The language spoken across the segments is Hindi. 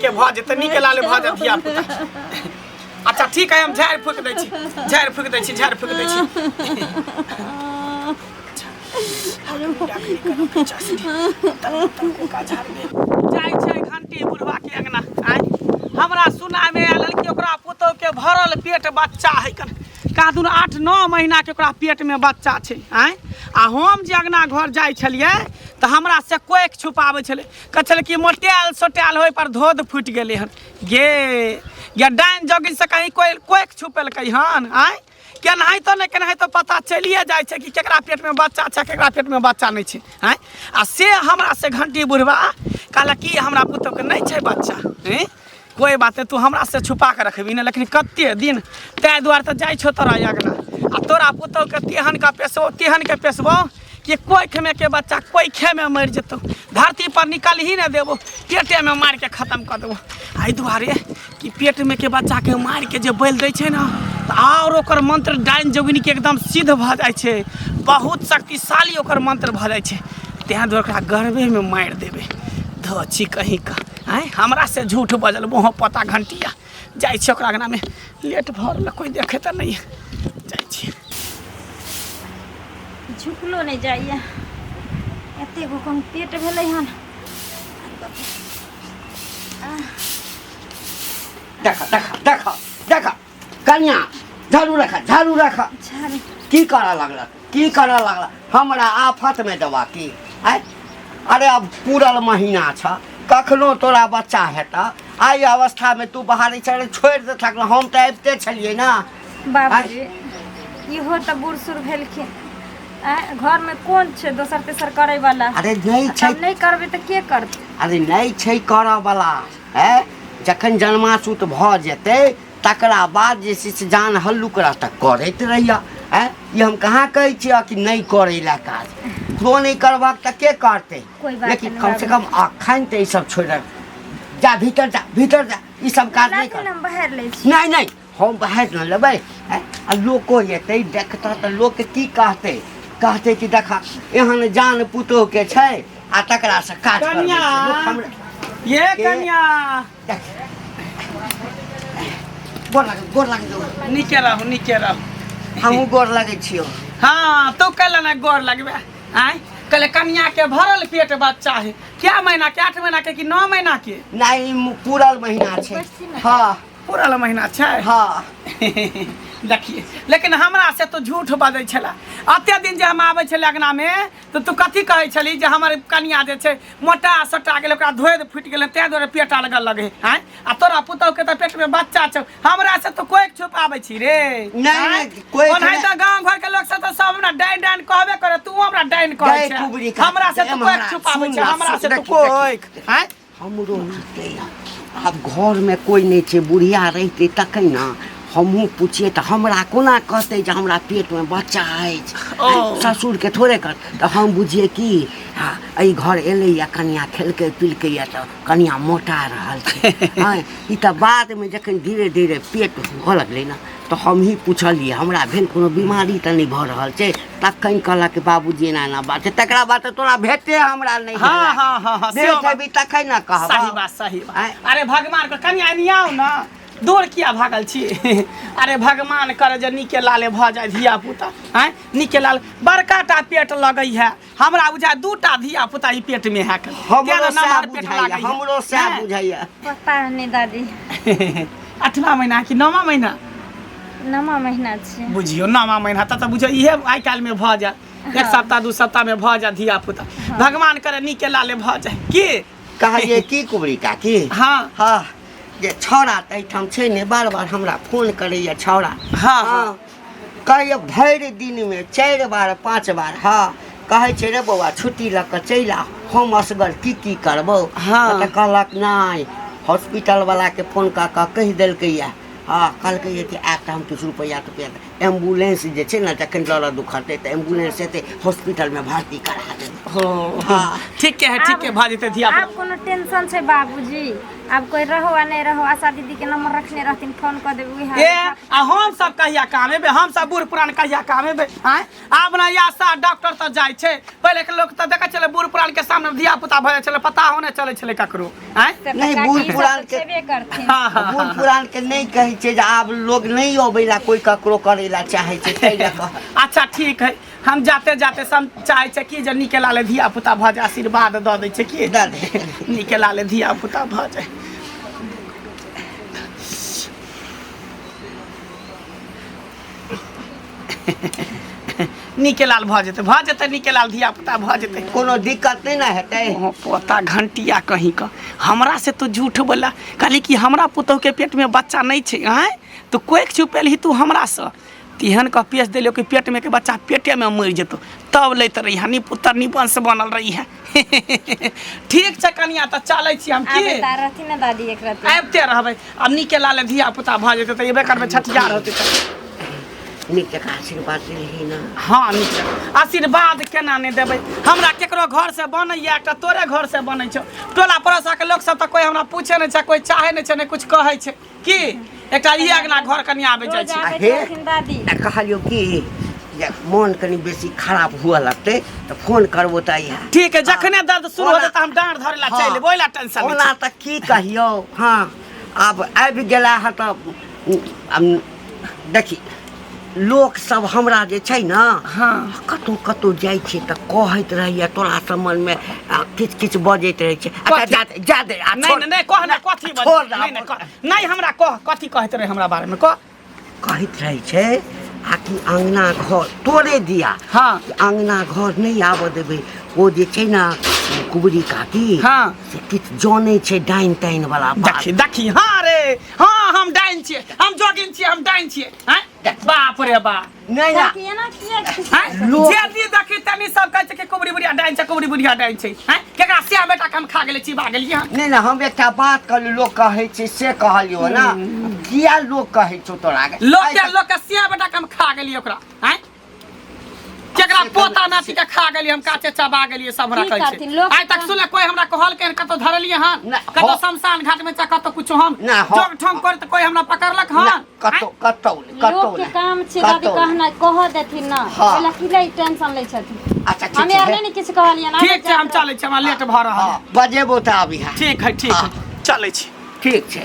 के भ जेते निके लाले भ जा धिया पुता। अच्छा ठीक है हम झाड़ फूक दै छी झाड़ फूक दै छी झाड़ फूक दै छी। जाय छै घंटी बुढ़वा के अंगना आय हमरा सुना में आयल कि ओकरा पुतौ के भरल पेट बच्चा है कन का दुन 8-9 महीना के ओकरा पेट में बच्चा छै आय आ हम जे अंगना घर जाय छलिए त हमरा से कोइक छुपावे छले कह छले कि मोटेल सोटेल होय पर धोध फुट गेले हन गे या डाइन जोगिन से कहीं कोइक छुपेल कहीं हन आय केनाही तो नहीं केनाही तो पता चलिए जाए छै कि केकरा पेट में बच्चा छै केकरा पेट में बच्चा नहीं छै हैं आ से हमरा से घंटी बुढ़वा कहला कि हमरा पुतौ के नहीं छै बच्चा हैं कोई बात तू हमरा से छुपा के रखबी ना लेकिन कत्ते दिन तै दुआर त जाय छो तोरा अगना आ तोरा पुतौ के तेहन के पेसबो कि कोई खेमे के बच्चा कोई खेमे मर जतो धरती पर निकल ही ना देबो पेटे में मार के खत्म कर देबो आई दुआरे कि पेट में के बच्चा के मार के जे बैल दै छै ना त और ओकर मंत्र डाइन जोगिनी के एकदम सिद्ध भ जाय छै बहुत शक्तिशाली ओकर मंत्र भ जाय छै तें दुआरे ओकरा गर्भे में मार देबे ध छी कहीं का आय हमरा से झूठ बजल मोह पता घंटिया जाय छी ओकरा अंगना में लेट भरल कोई देखे त नहीं जाय छी झुकलो नहीं जाइए एते गो कम पेट भेलै हन देखा कन्या झाड़ू रखा की करा लगला हमरा आफत में दवा की आय अरे अब पूरल महीना छ कखनो तोरा बच्चा हेता आई अवस्था में तू बाहर चढ़ छोड़ दे थकल हम त आबिते छलिए ना बाबूजी इहो त बूढ़ सुर भेलखिन घर में कौन छे दोसर तेसर करे वाला अरे नहीं छै नहीं करबे त के करते अरे नहीं छै कर वाला है जखन जन्मासुत भ जेते तकरा बाद जे से जान हल्लुक रहता करैत रहिया है ये हम कहाँ कहै छियै कि नहीं करे ला काज तो नहीं करबाक त के करते लेकिन कम से कम अखन ते सब छोड़ जा भीतर जा ई सब काज नहीं कर हम बाहर ले छी नहीं हम बाहर न लेबै आ लोको एते देखता त लोग की कहते कि देखा एहन जान पुतो के छै आ तकरा से काज कन्या ये कन्या गोर लगे नीचे रहो हमहू गोर लगे छियो हाँ तो कहला ना गोर लगबे आय कहले कन्या के भरल पेट बच्चा है क्या महीना के 8 महीना के कि 9 महीना के नहीं पूरल महीना छै हाँ पूरल महीना छै हाँ देखिए लेकिन हमरा से तो झूठ बजै छला अते दिन जे हम आबै छले अंगना में तो तू कथी कहै छली जे हमर कन्या जे छै मोटा सटा गेल ओकरा धोइ फुटि गेल तै दुआरे पेटा लगे हैं आ तोरा पुतौ के त पेट में बच्चा छ हमरा से तो कोई छुपाबै छी रे नहीं कोई ओनाहि त गांव घर के लोग से तो सब हमरा डाइन कहबे करे तू हमरा डाइन कहै छै हमरा से तो कोई छुपाबै छै हमरा से तो कोई हैं हमरो अब घर में कोई नहीं छै बुढ़िया रहते तकै ना हमहू पूछिए तो हमरा कोना कहते जे हमरा पेट में बच्चा है ससुर के थोड़े कर तो हम बुझिए कि एहि घर एले या कन्या खेलके पिलके या तो कन्या मोटा रहल छै हाँ ई तो बाद में जखन धीरे धीरे पेट हो लगले ना तो हम ही पूछलिए हमरा भेल कोनो बीमारी तो नहीं भ रहल छै तखन कहलक कि बाबूजी एना बात छै तकरा बाद तोरा भेटे हमरा नहीं हाँ देख तखन ना कहब सही बात अरे भगवान को कन्या नियाओ ना दूर किया भागल छी अरे भगवान करे जे नीके लाले भ जाय धिया पुता हैं नीके लाल बड़का टा पेट लगई है हमरा बुझा 2टा धिया पुता ई पेट में है हमरो से बुझाइया पता नहीं दादी 8वां महीना कि 9वां महीना 9वां महीना छै बुझियो 9वां महीना त बुझियो इहे आइ काल में भ जा 1 सप्ताह 2 सप्ताह में भ जा धिया पुता भगवान करे नीके लाले भ जाय की कहलिए की कुबरी काकी हाँ जे छौड़ा तैठाम छै ने बार बार हमरा फोन करैया छौड़ा हाँ कहैया भरि दिन में 4 बार 5 बार हाँ कहै छै रे बौआ छुट्टी लऽ कऽ चलि आ हम असगर की करबौ तऽ कहलक नहीं हॉस्पिटल वाला के फोन कऽ कऽ कहि देलकैया हाँ कहलकै कि आब तऽ हम किछु रुपैआ एम्बुलेंस जे छै ने जखन लड़ दुखते तऽ एम्बुलेंस एतै हॉस्पिटल में भर्ती करा देबै ठीक है भ जेतै धिया आप कोनो टेंशन छै बाबूजी अब कोई रहो आ नहीं रहो, आशा दीदी के नंबर रखने रहती, फोन कर देबे। ए आ हम सब कहिया कामे बे, हम सब बूढ़ पुरान कहिया कामे बे। हैं आब ना या सा डॉक्टर त जाय छै, पहले के लोग त देखै छले बूढ़ पुरान के सामने धिया पुता भए छले, पता होने चले छले ककरो। हैं नहीं बूढ़ पुरान के बूढ़ पुरान के नहीं कहै छै जे आब लोग नहीं अबैला कोई ककरो करैला चाहे छै तै लए। अच्छा ठीक है, हम जाते जाते सम चाहे छै कि जे निकेला ले धिया पुता भ जाय, आशीर्वाद द दै छै कि दे दे निकेला ले धिया पुता भ जाय। निकेलाल भ जेतै निकेलाल धिया पुता भ जेतै, कोनो दिक्कत नहीं ना हेतै। पोता घंटिया कहीं का हमरा से तो झूठ बोला, कहली कि हमरा पुतोह के पेट में बच्चा नहीं छै। हैं तो कोई छुपेल ही तू हमरा से, तिहन का पेश दिलो कि पेट में के बच्चा पेटे में मर जेतो, तब लैत रही हनी पुत्र निबंश बनल रही है। ठीक छै कनिया त चलै छी हम की रहती ना दादी एक रात आबिते रहबै। अब निकेलाल धिया पुता भ जेतै त एबे करबै छठियार होतै त नीक का आशीर्वाद देही ना। हाँ नीक आशीर्वाद केना नहीं देबै, हमरा केकरो घर से बनैया, एकटा तोरे घर से बनै छौ, टोला पड़ोसा के लोग सब त कोई हमरा पूछे नहीं छै, कोई चाहे नहीं छै, नहीं कुछ कहै छै की एकटा ई अगना घर कनिया आबै जाइ छै। दादी कहलियो कि जे मन कनी बेसी खराब हुआ लगते तो फोन करबो त आइहा। ठीक है, जखने दर्द शुरू होतै त हम डांड धरे ला चलि एबै, ओइला टेंशन नहीं ओना त की कहियो। हाँ अब आबि गेला है त देखी लोक सब हमरा जे छै ना, हाँ कतौ कतौ जाइ छै त कहैत रहैया तोरा समझ में किछ किछ बजैत रहै छै। अच्छा जा दे नहीं नहीं कह ना कथी बज नहीं नहीं कह नहीं हमरा कह कथी कहैत रहे हमरा बारे में कह। कहैत रहै छै आ कि अंगना घर तोरे दिया। हाँ अंगना घर नहीं आबऽ देबै, ओ जे छै ना कुबरी काकी हाँ से किछ जानै छै डाइन ताइन वाला बात। देखी हाँ रे हाँ हम डाइन छियै, हम जोगिन छियै, हम डाइन छियै। हैं बाप रे बाप नहीं ना जे दी देखी तनी सब कहै छै कि कुबरी बुढ़िया डाइन छै, कुबरी बुढ़िया डाइन छै। हैं केकरा से बेटा के हम खा गेले चिबा गेलियै। नहीं ना हम एकटा बात कहलियो, लोग कहै छै से कहलियो ना, किया लोग कहै छौ तोरा के लोग के से बेटा के हम खा गेलियै ओकरा। हैं केकरा पोता नाती के खा गेलियै, हम काचे चबा गेलियै सब हमरा कहै छै। आइ तक सुने कोई हमरा कहल के कतो धरलियै हन, कतो शमशान घाट में कतो कुछ हम जोग ठोंग कर त कोई हमरा पकड़लक हन। कतो कतो लोग के काम छै दादी कहना कह देथिन ना, एला कि ले टेंशन ले छथिन। अच्छा ठीक हमें है नहीं किछ कहलियै ना। ठीक छै हम चलै छी, हमरा लेट भ रहल है। बजेबो त अभी है। ठीक है चलै छी। ठीक छै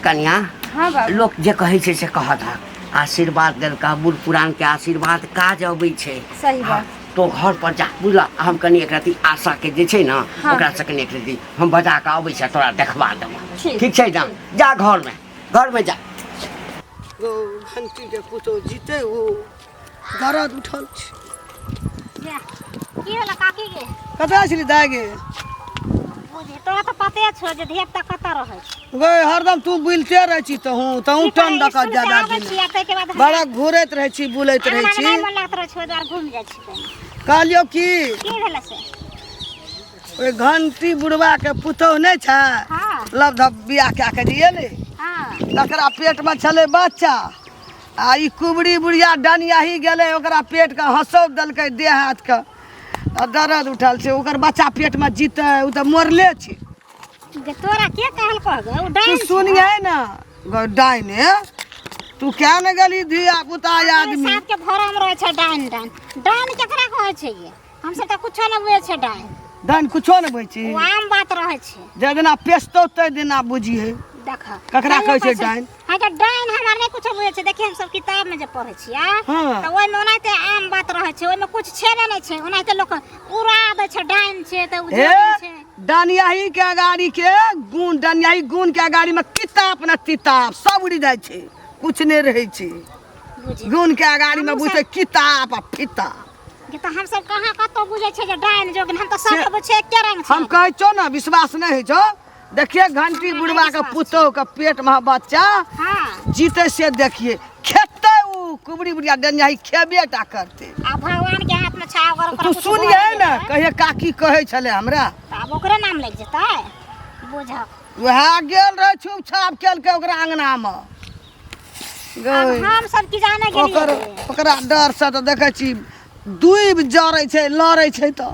कन्या। हां बाबू लोग जे कहै छै से कहत है, आशीर्वाद देलका बूढ़ पुरान के आशीर्वाद काज अबै छै। सही बात। तो घर पर जा बुझला, हम कनी एक रति आशा के जे छै ना ओकरा से कनी एक रति हम बजा के अबै छै, तोरा देखबा देबो। ठीक छै जा घर में जा। घंटी के पुतो जीते हो दर्द उठल छै। की होला काकी गे? कतऽ छली दाय गे? बुझी तोरा तऽ पते छौ जे ढेप तक कतऽ रहै छै। गे हरदम तू बुलते रह छी, तहूँ टन दका ज्यादा दिन बड़ा घूरैत रह छी, बुलैत रह छी। मन लागत रहै छै द्वार घूम जाइ छी। कहलियो की भेलै से? ओइ घंटी बुढ़वा के पुतौह नहीं छै, हाँ लव बियाह कए के जे एलै हाँ तकरा पेट में छलै बच्चा, आ ई कुबरी बुढ़िया डनियाही गेलै ओकरा पेट के हंसौ देलकै देह हाथ के, आ दर्द उठल छै। ओकर बच्चा पेट में जीते उ त मरले छै। गे तोरा के कहल कह गे ओ तू डाइन सुनिए ना डाइने, तू क्या न गली धिया पुता आदमी साथ के भरम रहै छै डाइन डाइन केकरा कहै छै ये? हम सब त कुछो न बुझै छै डाइन। डाइन कुछो न बुझै छी, ओ आम बात रहै छै। जे दिना पेस्तौ तै दिना बुझिए देख ककरा कहै छै डाइन। हां के डाइन हमरा नै कुछो बुझै छै। देखि हम सब किताब में जे पढ़ै छियै हाँ। त ओइ में ओनाते आम बात रहै छै, ओइ में कुछ छेबे नै छै, ओनाते लोग उड़ा दै छै डाइन छै त उ ए छै। डनियाही के अगाड़ी के गुण, डनियाही गुण के अगाड़ी में किताब न तिताब सब उड़ी जाइ छै, कुछ नहीं रहे छै। बुझी गुण के अगाड़ी में बुझे किताब आ फिता। कि त हम सब कहां कतो बुझै छै जे डाइन जोगिन, हम त सब बुझै एके रंग छै। हम कहै छौ ना विश्वास नहीं है छौ। देखिए घंटी बुढ़वा के पुतौह के पेट में बच्चा हां जीते से देखिए खेते, उ कुबरी बुढ़िया डनियाही खेबे टा करते। आ भगवान के हाथ में छा अगर तू सुनिए ना कहिए काकी कहै छले हमरा, अब ओकरे नाम लग जेतै बुझ। वह गेल रहे छुप छाप केल के ओकरा अंगना में अब हम सब की जाने गेलियै। ओकरा डर से तो देखे छी दूब जड़े छै लड़े छै, तो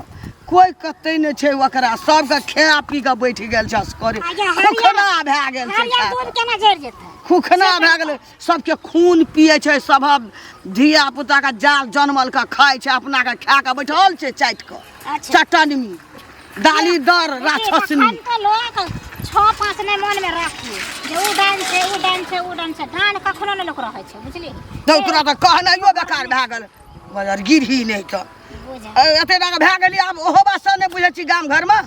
कोई कतई नहीं छे ओकरा सबके खा पी के बैठ गेल छ करे खुखना भए गेल छै हरियर दूध केना जड़ जेतै खुखना भए गेलै सबके खून पिए छै सब धिया पुता के जाल जनमल के खाइ छै अपना के खा के बैठल छै चाटि के अच्छा चटनी दाली दर राक्षसनी एखन के लोग 6-5 ने मन में राखी जे उ डाइन छै उ डाइन छै उ डाइन छै डाइन कखनो ने लोक रहै छै बुझली तो तोरा तऽ कहनाइयो बेकार भए गेल बजार गिरही नहीं तो बुझ एते टाका भए गेली आब ओहो बात सब नहीं बुझै छी गाम घर में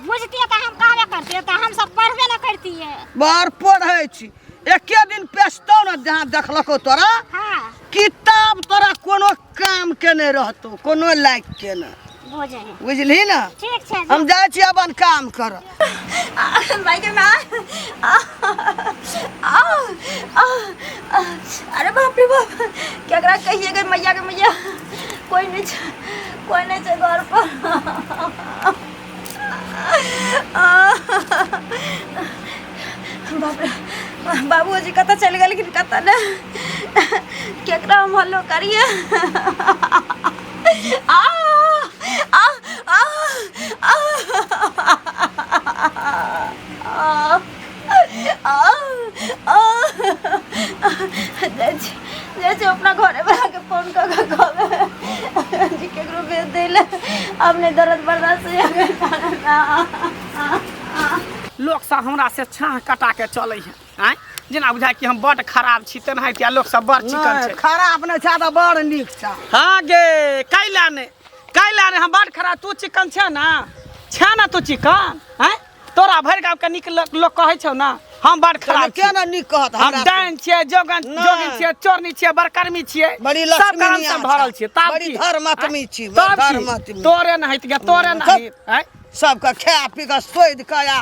बुझतिए तऽ हम कहबे करतिए तऽ हम सब पढ़बे न करतिए बार पढ़ै छी एके दिन पेस्तौ न जहाँ देखलको तोरा हां किताब तोरा कोनो काम के नहीं रहतो कोनो लायक के न बुझे बुझली ना ठीक छै हम जाइ छी अपन काम कर भाई के माँ अरे बाप रे बाप क्या करा कहिएगा मैया के मैया कोई नहीं छे घर पर बाप रे बाबूजी कतऽ चल गए लेकिन कतऽ ने केकरा हम हल्लो करिए अपना घरे बना के फोन कर जी केकरो भेज देले अपने दर्द बर्दाश्त लोग सब हमरा से छाह कटा के चले है आय जेना बुझाय कि हम बड़ खराब छी तेना है लोग सब बड़ चिकन छै खराब नहीं छा तो बड़ नीक छा हाँ गे कैला ने हम बड़ खराब तू चिकन छै ना तू चिकन हैं तोरा भर गाँव के निक लोग कहे छौ ना हम बड़ खराब के ना नीक कहत हम डाइन छियै जोगिन छियै चोरनी छियै बड़कर्मी छियै बड़ी सब कारण से भरल छियै ताब बड़ी धर्मात्मी छी तब धर्मात्मी तोरे न हइत गे तोरे न हइत हैं सबके खा पी के सोध के या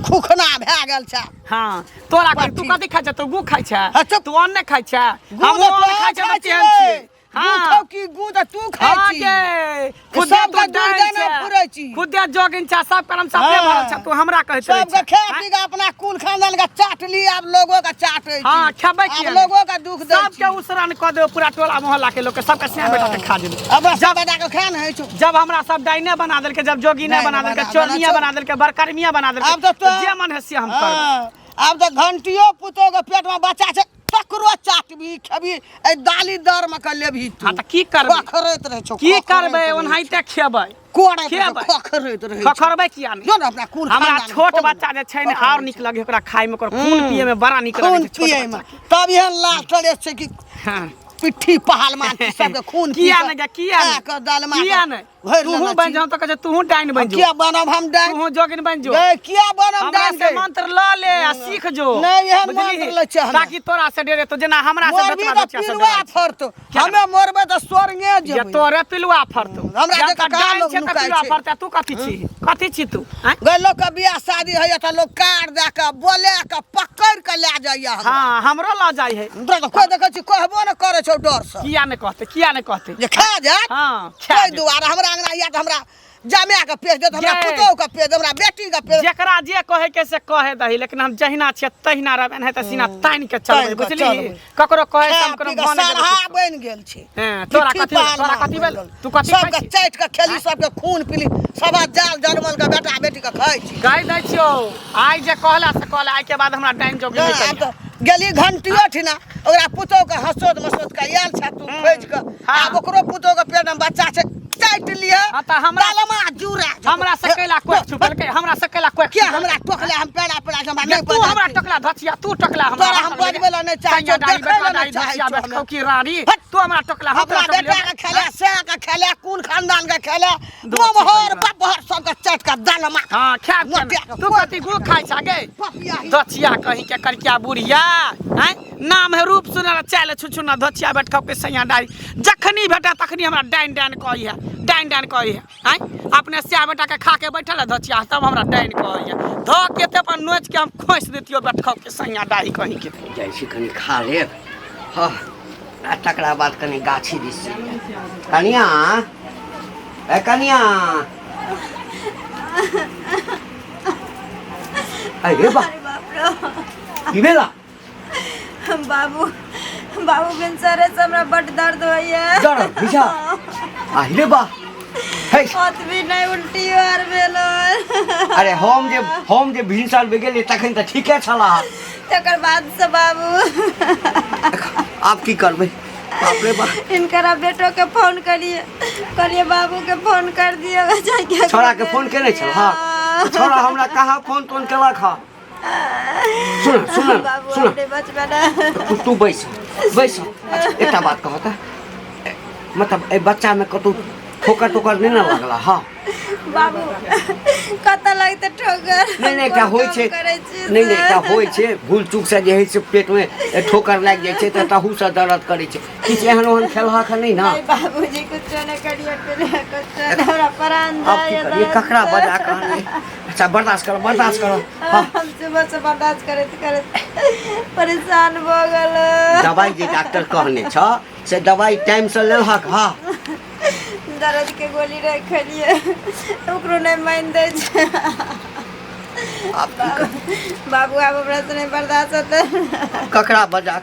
खुखना भए गेल छै हाँ तोरा तू कथी खाइ छ तू गु खाइ छ हाँ, चुप। तू अन्न खाइ छ हम हम अन्न खाइ छ त केहन छी हाँ की गुद तू खाइ हाँ छी गे खुदे सबके तू दूध डाइन देने पुरै छी छ खुदे जोगिन छ सब करम सबे हाँ। भरल छ तू हमरा कहैत रहै सबके खा पी के अपना कुल खानदान के चाट ली अब लोगों का चाटे छी हाँ खेबै अब किया लोगों का दुख दे सबके उसरन क दे पूरा टोला मोहल्ला के लोग के सबके सिया बेटा के खा देबै अब सब बेटा के खान है छु जब हमरा सब डाइने बना देलके जब जोगिने डाइने बना देलके बना चोरनिया देलके, बना देलके बड़कर्मिया बना अब देलके तो जे मन है से हम करबै हाँ, अब तो घंटियो पुतो के पेट में बच्चा छै तकरो चाटबी खेबी ए दाली दर में के लेबी तू हाँ त की करबै खखरैत रहे छौ की करबै ओनाहिते खेबै कोड़े खेबै। खखरैत रहे खखरबै किया नहीं जो ना अपना कुल हमरा खानदान छोट खोल। बच्चा जे छै ने और निक लगे ओकरा खाय में ओकर खून पिए में बड़ा निक खून लगे छै पिए छोट में बच्चा तब एहन लाल चढ़े छै कि हां पिट्ठी पहाल मार के सबके खून किया नहीं गे किया खा के दाल मार किया नहीं तू बन जाऊ त कहे तू डाइन बन जो किया बनब हम डाइन तू जोगिन बन जो ए किया बनब हमरा डाइन से मंत्र ल ले आ सीख जो नहीं एहन बुझली? मंत्र ले छै हमरा। ताकि तोरा से डरे तो जेना हमरा से मोरबी बचवा तो बच्चा से पिलुआ डरे छै। फरतो हमे मोरबे तो स्वर्गे जे जेबै तोरे पिलुआ फरतो हमरा या जकाँ तऽ डाइन लोग छै तऽ नुकाइ पिलुआ छै। फरतै तू कथी छी तू हैं? गए लोग के बियाह शादी है त लोग कार दे के बोले के पकड़ के ले जाइया हम हाँ हमरो ल जाय है तो कोई देखे छी कहबो न करे छौ डर से किया नहीं कहते जे खा जात हाँ खा कोई दे। दुआरे हमरा अंगना या त हमरा जमै के पेज देत हमरा ये। पुतोह के पेज हमरा बेटी के पेज जेकरा जे कहे के से कहे दही लेकिन हम जहिना छियै तहिना रहबे नहीं त सीना तान के चलबै तानि के बुझली चलबै। ककरो कहे से खा हम ककरो पी के भने सरहा बन गेल छै हां तोरा पिट्ठी कथी पहाल मार भेल गेल। तू कथी खाइ सबके छी चाटि के खेली सबके खून पीली सब जाल जनमल के बेटा बेटी के खाइ छी कहि दै छियो आइ जे कहला से कहला आइ के बाद हमरा डाइन जोगी नहीं आब करी त गेली घंटियो ठिना ओकरा पुतोह के हसोद मसोद के आयल छ तू खोज के हाँ। आब ओकरो पुतोह के पेट में बच्चा छै चाटि लिया हाँ त हमरा दालमा जुरा हमरा से कैला कोई छुपल के हमरा से कैला कोई क्या हमरा टोकले हम पेड़ा पेड़ा हमरा नहीं तू हमरा टकला धचिया तू टकला हमरा तोरा हम बजबै ला नहीं चाहै छौ, दाई देखै ला बेटा दाई नहीं चाहै धचिया छौ बैठ हमे। की रानी हट। तू हमरा टकला अपना बेटा के खेले से के खेले कुल खानदान के खेले मोहर बपहर सब के चाट के दालमा हां खा मोटिया के तू कथी गु खाइ छ गे पपिया ही। धचिया कहीं के करकिया बुढ़िया हैं नाम है रूप सुनर चाल छुछुना धचिया बैठ के सैया डाई जखनी भेटा तखनी हमरा डाइन कही है डाइन कही है हैं अपने सिया बेटा के खा के बैठल है धचिया तब हमरा डाइन कही है ध के ते अपन नोच के हम खोस देतियो बैठ के सैया डाई कहीं के जाइ छी कनि खा लेब हाँ आ तकरा बाद कनि गाछी दिस कनिया ए कनिया अरे बा की भेला बाबू बाबू बिन सरे से हमरा बड दर्द होइए दर्द बुझा अहिले बा ओतबी नहीं उल्टी आर भेलो अरे हम जे भिनसर में गेलियै तखन तऽ ठीके छला तकर बाद से बाबू आप की करबै बाप रे बाप इनकरा बेटो के फोन करिए बाबू के फोन कर दिए छोड़ा के फोन केने छल हाँ छोड़ा हमरा कहाँ फोन तोन केलक हाँ सुन तू बैस एकटा बात कह त मतलब ए बच्चा में कतौ ठोकर नहीं ना लगला हाँ बाबू कत लगते ठोकर नहीं एकटा होय छै नहीं एकटा होय छै भूल चूक से जे है से पेट में ठोकर लाग जाय छै त तहू से दर्द करे छै किछ एहन ओहन खेलहा ख नहीं ना बाबूजी कुछ नहीं करिए कुछ हमरा प्राण जाए ये ककरा बजा कहले अच्छा बर्दाश्त करो हम सुबह से बर्दाश्त करत परेशान भ गेल दवाई जे डॉक्टर कहने छ से दवाई टाइम से लेलहक हाँ दर्द के गोली रख लिए ओकरो नहीं मान दे छै बाबू अब हमरा से नहीं बर्दाश्त होता ककरा बजा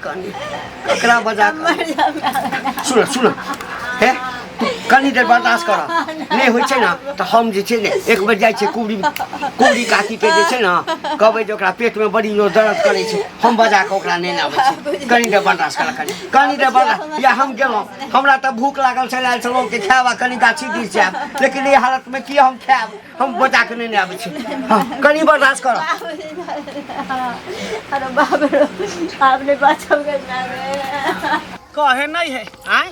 सुन हे कनी देर बर्दाश्त कर नहीं होय छै ना तो हम जे छै ने एक बेर जाय छै कुबरी काकी के जे छै ना कहबै जे ओकरा पेट में बड़ी जोर दर्द करे छै हम बजा के ओकरा नहीं आबै छै कनी देर बर्दाश्त कर कनी देर बर्दाश्त या हम गेलौं हमरा त भूख लागल छलै चलो के खावा कनी गाछी दिस जाब लेकिन ये हालत में की हम खाब हम बजा के नहीं आबै छै हां कनी बर्दाश्त कर अरे बाप रे आपने बचाओगे ना कहे नहीं है आय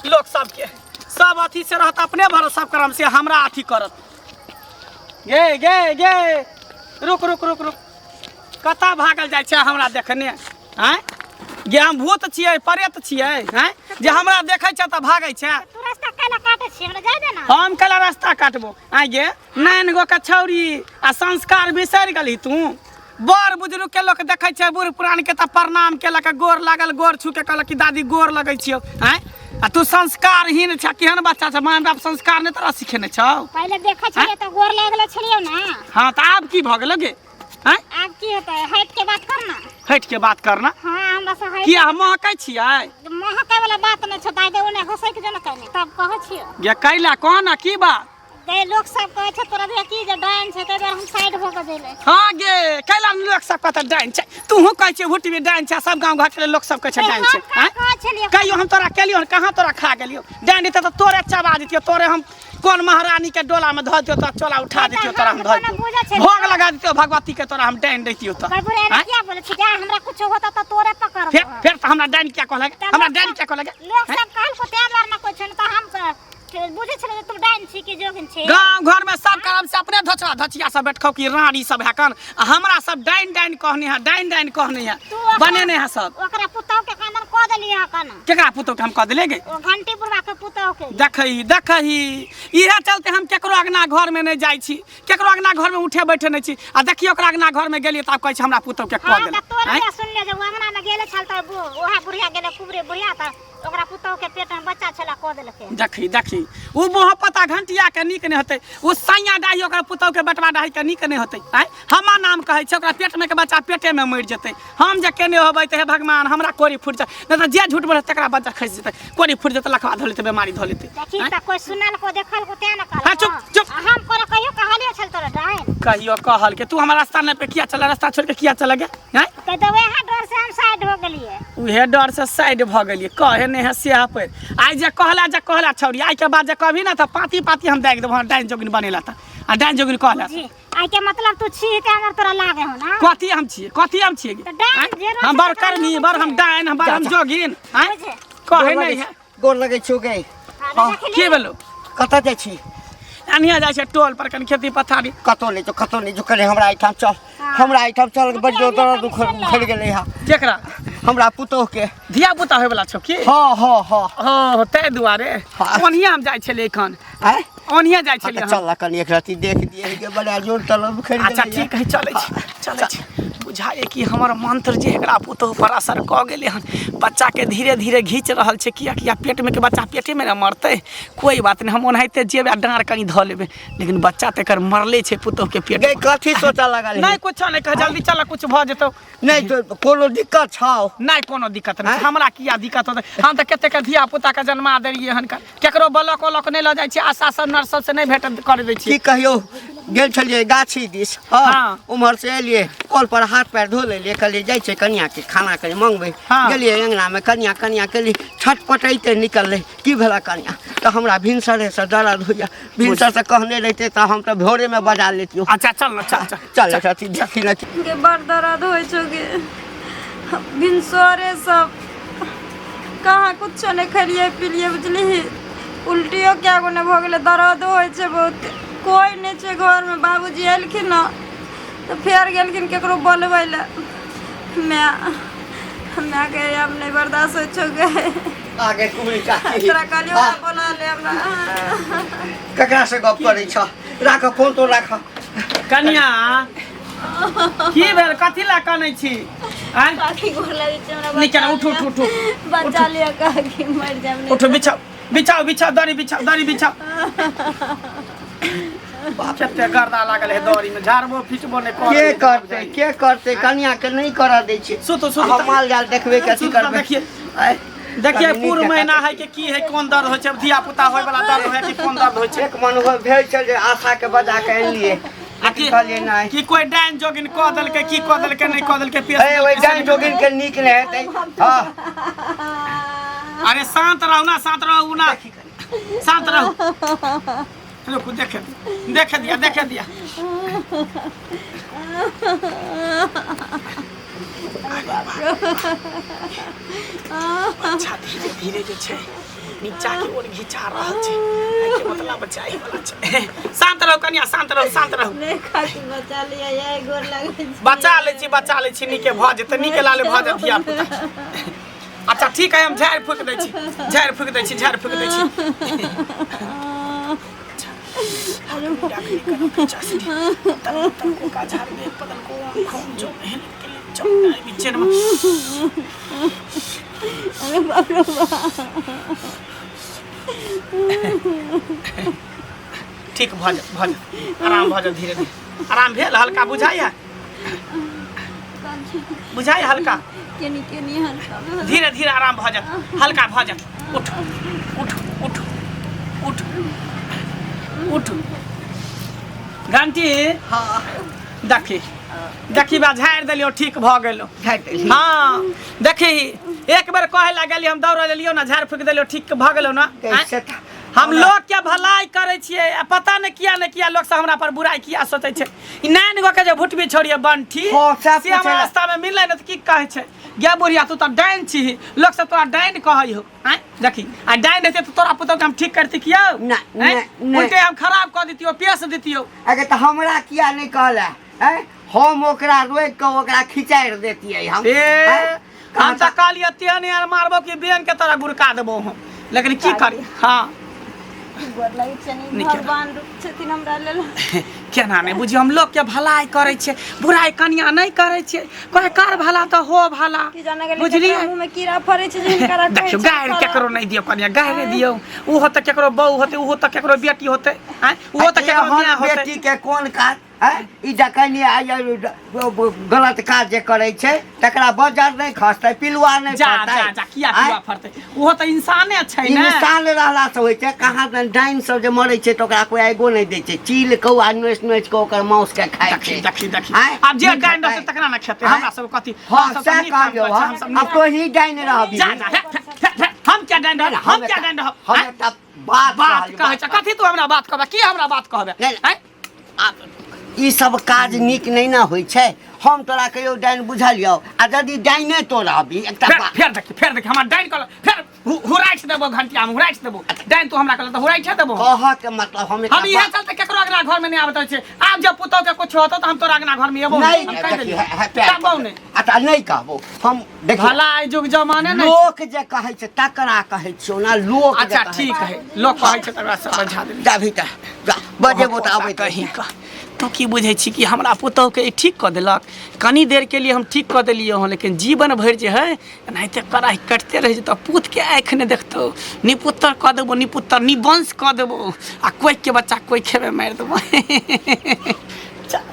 लोग सब अथी से रहत अपने भरोसा करम से हमरा अथी करत गे रुक कता भागल जाय छै हमरा देखने आय गे हम भूत छियै प्रेत छियै आय जे हमरा देखै छै त भागै छै तू रास्ता काला काटे छी हमरा जाय दे ना हम कला रास्ता काटबो आय गे 9 गो के छौरी आ संस्कार बिसरि गेली तू बड़ बुजुर्ग के लोग देखै छै बूढ़ पुरान के त प्रणाम केलक गोर लागल गोर छू के कहलक कि दादी गोर लगै छियौ आय आ तू संस्कारहीन छ केहन बच्चा छ माय बाप संस्कार नहीं तोरा सिखेने छौ पहले देखै छलिए त गोर लागले छलियो ना हां त आब की भ गेल गे हैं अब की होता है हट के बात करना हां हमरा से हट की हम महकै छियै महकै वाला बात नै छ ताइ दे ओने हंसै के जन कहने तब कहै छियो गे कैला कोन की बात दे लोग सब कहै छै तोरा दे की जे डाइन छै तै बेर हम साइड भ के देले हां गे कैला लोग सब कहत डाइन छै तू हो कहै छै हुटी में डाइन छै सब गांव घर के लोग सब कहै छै डाइन छै हैं कहै छलिए कहियो हम तोरा केलियो कहां तोरा खा गेलियो डाइन देते त तोरे चबा दितियो तोरे हम कौन महारानी के डोला में धऽ दियो तो चोला उठा दितियो तोरा हम धऽ दितियो भोग लगा दितियो भगवती के तोरा हम डाइन दैतियो तो क्या बोले छी हमरा कुछ होता त तोरे पकड़ फिर त हमरा डाइन क्या कहलक हमरा डाइन क्या कहलक लोग सब कहल को तेल मारना कोइ छ त हम बुझे छले तू डाइन छी कि जोगिन छी गांव घर में सब करम से अपने धचवा धचिया सब बैठखौ की रानी सब है कन हमरा सब डाइन कहने है डाइन कहने है बनेने है सब ओकरा पुतौ के कांदन क देली है कन केकरा पुतौ के हम क देले गे ओ घंटी पुरवा के पुतौ के देखही इहे चलते हम केकरो अगना घर में नहीं जाई छी केकरो अगना घर में उठे बैठे नहीं छी आ देखियो ओकरा अगना घर में गेलिए त आप कहै छी हमरा पुतौ के क देले हां तोरे सुन ले जे अगना में गेले छल त ओहा बुढ़िया गेले कुबरे बुढ़िया त ओकरा पुतौ के पेट में बच्चा छला क देलके देखी उ मोह पता घंटिया के निक नहीं होते उ सैया डाही ओकरा पुतौ के बटवा डाही के निक नहीं होते आय हमा नाम कहै छै ओकरा पेट में के बच्चा पेटे में मर जेतै हम जे केने होबै त हे भगवान हमरा कोरी फुट जा नहीं त जे झूठ बोले तकरा बच्चा खसि जेतै कोरी फुट जेतै लखवा धो लेतै बीमारी धो लेतै देखी त कोई सुनल को देखल को ते न कहल हां चुप हम पर कहियो कहलिए छल तोरा डाइन कहियो कहल के तू हमरा रास्ता पे किया चला रास्ता छोड़ के किया चला गे हैं कह देबे हां डर से हम साइड हो गेलिए उहे डर से साइड भ गेलिए कहे नहीं है से पर आइ जे कहला छौरी आइ के बाद जे कहबी ना त पाती हम देख देबो डाइन जोगिन बनेला त आ डाइन जोगिन कहला जी आइ के मतलब तू छी के अगर तोरा लागे हो ना कथी हम छिए हम बर करनी बर हम डाइन हम बर हम जोगिन हैं कहे नहीं है गोर लगे छौ गे के भेलो कत जाय छी अनिया जाय छै टोल पर कन खेती पथारी कतो नहीं जो करे हमरा आइठाम चल बड़ो दर्द उखड़ गेले हा केकरा हमरा पुतोह के धिया पुता होय वाला छौ की हां ओ तै दुआरे ओनिया हम जाय छले एखन हैं ओनिया जाय छले चल कनी एक राती देख दिए के बड़ा जोर तलब उखड़ गेले अच्छा ठीक है चलै छी बुझ बुझाए कि हमर मंत्र जे एकरा पुतोह पर असर कऽ गेलै हन बच्चा के धीरे धीरे घींच रहल छै किया पेट में के बच्चा पेटे में न मरतै कोई बात नहीं हम ओनाहिते जेबे डाँर कनी धऽ लेबै लेकिन बच्चा तऽ एकर मरले छै पुतोह के पेट गई कथी सोचा लगल नहीं कुछ नहीं कह जल्दी चल कुछ भऽ जेतौ नहीं तो कोनो दिक्कत छौ नहीं कोनो दिक्कत नहीं हमरा किया दिक्कत होतै हम तऽ कते के धिया पुता के जन्मा देलियै हन केकरो ब्लॉक उलॉक नहीं लऽ जाइ छै आशा सब नर्स सब से नहीं भेट कर दै छी की कहियो गेल छलिए गाछी दिस हाँ उम्हर से एलिए कल पर हाथ पैर धो लेलिए कहलिए जाइ छै कनिया के खाना के मंगबै गेलिए अंगना में कनिया कहली छटपटाइते निकललै की भेला कनिया तो हमरा भिनसरे से दर्द होइया भिनसर से कहने रहते तो हम तो भोरे में बजा लेतियो अच्छा चल ना चल अथी देखी ना के बड़ दर्द होइ छौ गे भिनसरे सब कहाँ कुछ नहीं खलिए पिलिए बुझली उल्टियो क्या गुने भऽ गेलै दर्द होइ छै बहुत कोई नहीं छै घर में बाबूजी एलखिन न तो फेर गेलखिन केकरो बोलबै ले मैं के अब नहीं बर्दाश्त होइ छौ गे आगे कुड़ी का तोरा कहलियो बोला ले हमरा ककरा से गप करै छ राख फोन तो राख कनिया की भेल कथी ला कानै छी आइ काकी गोर लागै छै हमरा निकल उठ बच्चा लिया काकी मर जाब उठ बिछाओ दरी बिछाओ कते गर्दा लागल है दौरी में झाड़बो फिटबो नहीं के करते कन्या के नहीं करा दै छै सुतो हम माल जाल देखबे के अथी करबे देखिए पूरा महीना है कि है कोन दर्द होय छै धिया पुता होय वाला दर्द है कि कोन दर्द होय छै एक मन हो भेल छै जे आशा के बजा के एलिए कहलिए नहीं कि कोई डाइन जोगिन कह देलकै की कह देलकै नहीं कह देलकै पेश ओए डाइन जोगिन के नीक नहीं हेतै हां अरे शांत रहू ना शांत रहू रुको देखे दिया अच्छा धीरे धीरे जे छै नीचा की ओर घिचा रहल छै के मतलब बचाई वाला छै शांत रहू कन्या शांत रहू नहीं काकी बचा लिया ये गोर लागै छै बचा लै छी नीके भ जेतै नीके लाले भ जेतै धिया पुता अच्छा ठीक है हम झाड़ फूक दै छी अरे का झाड़ में पदन को हम जो है बिचर में अरे बाप रे ठीक भ जा आराम भ जा धीरे आराम भेल हल्का बुझाइया हल्का केनी हल्का धीरे आराम भ जा हल्का भ जा उठ घंटी हां देखी बा झाड़ देलियो ठीक भ गेलो हां देखी एक बार कहे लागली हम दौड़ लेलियो ना झाड़ फूक देलियो ठीक भ गेलो ना हम लोग के भलाई करे छिए पता नहीं किया लोग से हमरा पर बुराई किया सोचे छै ई नान गो के जे भुटबी छोड़िए बंठी से हमरा रास्ता में मिलले न त की कहे छै गे बुढ़िया तू त डाइन छी लोग से तोरा डाइन कहै हो हैं देखी आ डाइन रहते तो तोरा पुतो के हम ठीक करती कियो नहीं उल्टे हम खराब कर दितियो पेश दितियो अगे त हमरा किया नहीं कहला हैं हम ओकरा रोक के ओकरा खिचाड़ देतियै हम हम त कहलिए तेने यार मारबो कि बेन के तरह गुरका देबो हम लेकिन की करी हां गोर लागै छै नहीं भगवान रूप छथिन हमरा लेल केना नहीं बुझी हम लोग के भलाई करे छे बुराई कन्या नहीं करे छे कोई कर भला तो हो भला बुझली मुंह में कीड़ा फरे छै जिनका रखै देखियो गायर केकरो नहीं दियो कन्या गायर दियो ऊ होते केकरो बहू होते ऊ होते केकरो बेटी होते हैं ऊ होते केकरो मियां होते बेटी के कोन काज ई जखनी गलत काज जे करे छै तकरा बजार नहीं खसतै पिलुआ नहीं फरतै जा किया पिलुआ फरतै ऊ त इंसाने छै ने इंसान रहला से होय छै कहाँ डाइन सब जे मरै छै त ओकरा कोई आगो नहीं दै छै चील कौआ नोच के ओकर मांस के खाय छै देखी अब जे डाइन रहतै तकरा ना खेतै हमरा सब कथि हम सब नहीं अब तो ही डाइन रहबी हम क्या डाइन रहब हम त बात कहै छै कथि तू हमरा बात कहबे की हमरा बात कहबे हैं ई सब काज नीक नहीं ना होय छै हम तोरा कहियो डाइन बुझलियो आ यदि डाइने तो रहबी एकटा फेर देखी हमरा डाइन कहल फेर हुराइछ देबो घंटिया में हुराइछ देबो डाइन तू हमरा कहल त हुराइछ देबो कह के मतलब हम इहे चलते केकरो अगना घर में नहीं आबत छै आब जब पुतो के कुछ होतो त हम तोरा अगना घर में एबो नहीं कहबो नहीं अच्छा नहीं कहबो हम देख भला जुग जमाने नहीं लोक जे कहै छै तकरा कहै छियो ना लोक अच्छा ठीक है लोक कहै छै तकरा सब समझा दे जा भीतर जा बजेबो त आबै कहीं का तू की बुझै छी कि हमरा पुतहुके ई ठीक कऽ देलक? कनी देर के लिए हम ठीक कऽ देलियै हँ, लेकिन जीवन भरि जे है एनाहिते कड़ाई कटते रहि जेतौ, पूतके आँखि नहि देखतौ, निपुत्तर कऽ देबो, निपुत्तर निवंश कऽ देबो, आ कोइ के बच्चा कोइ खेबे मारि देबो।